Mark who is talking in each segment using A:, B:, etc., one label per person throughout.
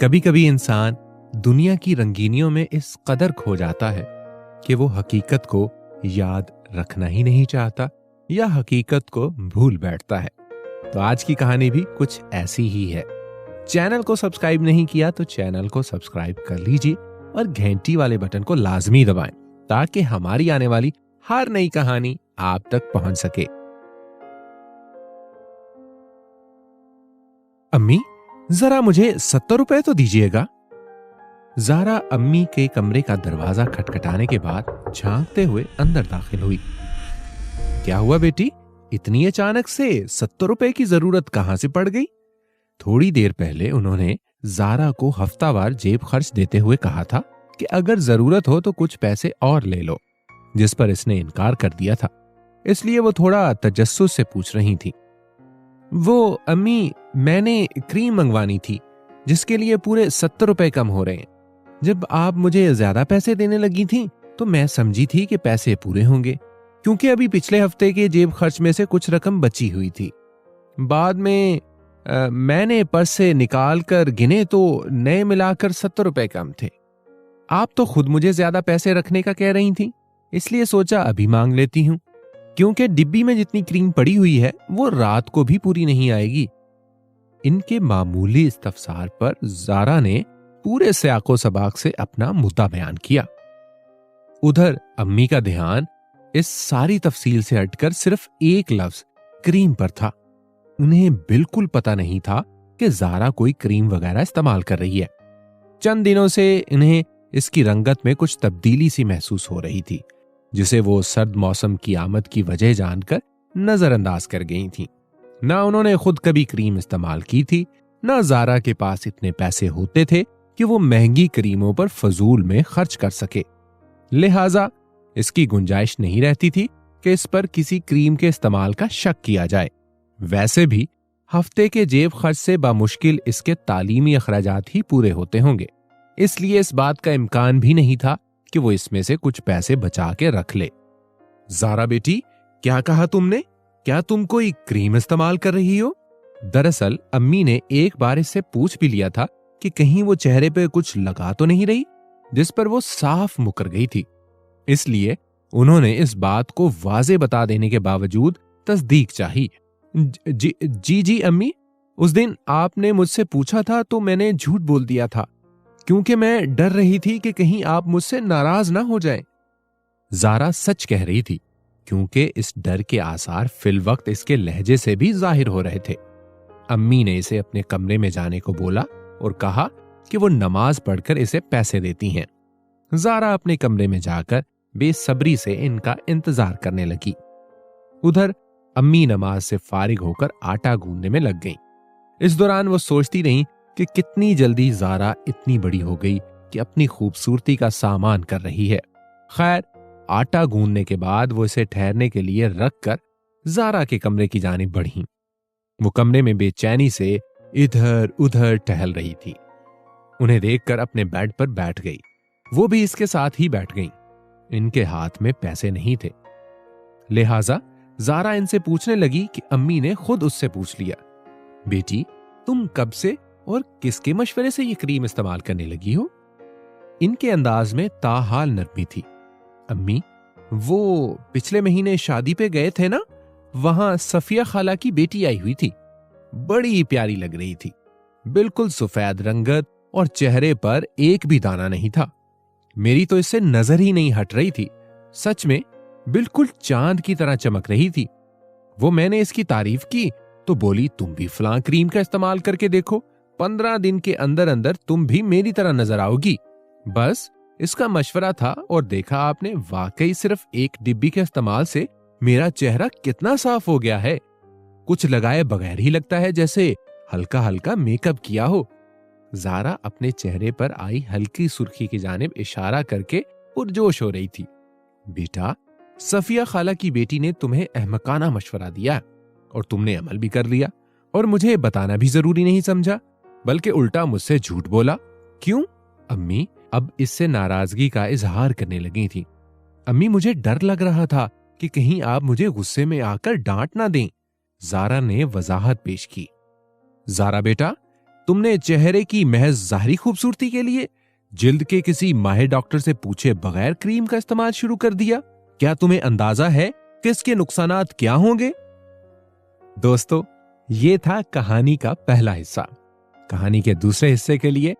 A: कभी कभी इंसान दुनिया की रंगीनियों में इस कदर खो जाता है कि वो हकीकत को याद रखना ही नहीं चाहता या हकीकत को भूल बैठता है। तो आज की कहानी भी कुछ ऐसी ही है। चैनल को सब्सक्राइब नहीं किया तो चैनल को सब्सक्राइब कर लीजिए और घंटी वाले बटन को लाजमी दबाएं ताकि हमारी आने वाली हर नई कहानी आप तक पहुंच सके। अम्मी, जरा मुझे 70 रुपए तो दीजिएगा। ज़ारा अम्मी के कमरे का दरवाजा खटखटाने के बाद झांकते हुए अंदर दाखिल हुई। क्या हुआ बेटी, इतनी अचानक से 70 रुपए की जरूरत कहां से पड़ गई? थोड़ी देर पहले उन्होंने ज़ारा को हफ्तावार जेब खर्च देते हुए कहा था कि अगर जरूरत हो तो कुछ पैसे और ले लो, जिस पर इसने इनकार कर दिया था। इसलिए वो थोड़ा तजस्सुस से पूछ रही थी। वो अम्मी, मैंने क्रीम मंगवानी थी जिसके लिए पूरे 70 रुपए कम हो रहे हैं। जब आप मुझे ज्यादा पैसे देने लगी थी तो मैं समझी थी कि पैसे पूरे होंगे, क्योंकि अभी पिछले हफ्ते के जेब खर्च में से कुछ रकम बची हुई थी। बाद में मैंने पर्स से निकाल कर गिने तो नए मिलाकर 70 रुपए कम थे। आप तो खुद मुझे ज्यादा पैसे रखने का कह रही थी, इसलिए सोचा अभी मांग लेती हूं, क्योंकि डिब्बी में जितनी क्रीम पड़ी हुई है वो रात को भी पूरी नहीं आएगी। इनके मामूली इस्तफसार पर ज़ारा ने पूरे सयाको सबाक से अपना मुद्दा बयान किया। उधर अम्मी का ध्यान इस सारी तफसील से हटकर सिर्फ एक लफ्ज क्रीम पर था। उन्हें बिल्कुल पता नहीं था कि ज़ारा कोई क्रीम वगैरह इस्तेमाल कर रही है। चंद दिनों से इन्हें इसकी रंगत में कुछ तब्दीली सी महसूस हो रही थी, जिसे वो सर्द मौसम की आमद की वजह जानकर नजरअंदाज कर गई थी। ना उन्होंने खुद कभी क्रीम इस्तेमाल की थी, ना ज़ारा के पास इतने पैसे होते थे कि वो महंगी क्रीमों पर फजूल में खर्च कर सके। लिहाजा इसकी गुंजाइश नहीं रहती थी कि इस पर किसी क्रीम के इस्तेमाल का शक किया जाए। वैसे भी हफ्ते के जेब खर्च से बामुश्किल इसके तालीमी अखराजात ही पूरे होते होंगे, इसलिए इस बात का इम्कान भी नहीं था कि वो इसमें से कुछ पैसे बचा के रख ले। ज़ारा बेटी, क्या कहा तुमने? क्या तुम कोई क्रीम इस्तेमाल कर रही हो? दरअसल अम्मी ने एक बार इससे पूछ भी लिया था कि कहीं वो चेहरे पे कुछ लगा तो नहीं रही, जिस पर वो साफ मुकर गई थी। इसलिए उन्होंने इस बात को वाजे बता देने के बावजूद तस्दीक चाही। जी अम्मी, उस दिन आपने मुझसे पूछा था तो मैंने झूठ बोल दिया था, क्योंकि मैं डर रही थी कि कहीं आप मुझसे नाराज ना हो जाएं। ज़ारा सच कह रही थी, क्योंकि इस डर के आसार फिल वक्त इसके लहजे से भी जाहिर हो रहे थे। अम्मी ने इसे अपने कमरे में जाने को बोला और कहा कि वो नमाज पढ़कर इसे पैसे देती हैं। ज़ारा अपने कमरे में जाकर बेसब्री से इनका इंतजार करने लगी। उधर अम्मी नमाज से फारिग होकर आटा गूंदने में लग गईं। इस दौरान वो सोचती रहीं कि कितनी जल्दी ज़ारा इतनी बड़ी हो गई कि अपनी खूबसूरती का सामान कर रही है। खैर, आटा गूंदने के बाद वो इसे ठहरने के लिए रखकर ज़ारा के कमरे की जानिब बढ़ी। वो कमरे में बेचैनी से इधर उधर टहल रही थी। उन्हें देखकर अपने बेड पर बैठ गई। वो भी इसके साथ ही बैठ गईं। इनके हाथ में पैसे नहीं थे, लिहाजा ज़ारा इनसे पूछने लगी कि अम्मी ने खुद उससे पूछ लिया, बेटी, तुम कब से और किसके मशवरे से ये क्रीम इस्तेमाल करने लगी हो? इनके अंदाज में ताहाल नरमी थी। अम्मी, वो पिछले महीने शादी पे गए थे ना, वहां सफिया खाला की बेटी आई हुई थी। बड़ी प्यारी लग रही थी, बिल्कुल सफेद रंगत और चेहरे पर एक भी दाना नहीं था। मेरी तो इससे नजर ही नहीं हट रही थी। सच में बिल्कुल चांद की तरह चमक रही थी। वो मैंने इसकी तारीफ की तो बोली, तुम भी फलां क्रीम का इस्तेमाल करके देखो, 15 दिन के अंदर अंदर तुम भी मेरी तरह नजर आओगी। बस इसका मशवरा था और देखा आपने, वाकई सिर्फ एक डिब्बी के इस्तेमाल से मेरा चेहरा कितना साफ हो गया है। कुछ लगाए बगैर ही लगता है जैसे हल्का हल्का मेकअप किया हो। ज़ारा अपने चेहरे पर आई हल्की सुर्खी की जानिब इशारा करके पुरजोश हो रही थी। बेटा, सफिया खाला की बेटी ने तुम्हें अहमकाना मशवरा दिया और तुमने अमल भी कर लिया और मुझे बताना भी जरूरी नहीं समझा, बल्कि उल्टा मुझसे झूठ बोला। क्यों? अम्मी अब इससे नाराजगी का इजहार करने लगी थी। अम्मी, मुझे डर लग रहा था कि कहीं आप मुझे गुस्से में आकर डांट ना दें। ज़ारा ने वजाहत पेश की। ज़ारा बेटा, तुमने चेहरे की महज ज़ाहिरी खूबसूरती के लिए जिल्द के किसी माहिर डॉक्टर से पूछे बगैर क्रीम का इस्तेमाल शुरू कर दिया? क्या तुम्हें अंदाजा है कि इसके नुकसानात क्या होंगे? दोस्तों, ये था कहानी का पहला हिस्सा। कहानी के दूसरे हिस्से के लिए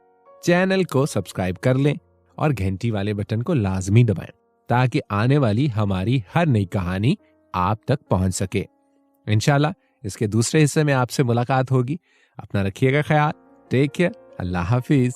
A: चैनल को सब्सक्राइब कर लें और घंटी वाले बटन को लाजमी दबाएं ताकि आने वाली हमारी हर नई कहानी आप तक पहुंच सके। इंशाल्लाह इसके दूसरे हिस्से में आपसे मुलाकात होगी। अपना रखिएगा ख्याल। Take care. अल्लाह हाफिज।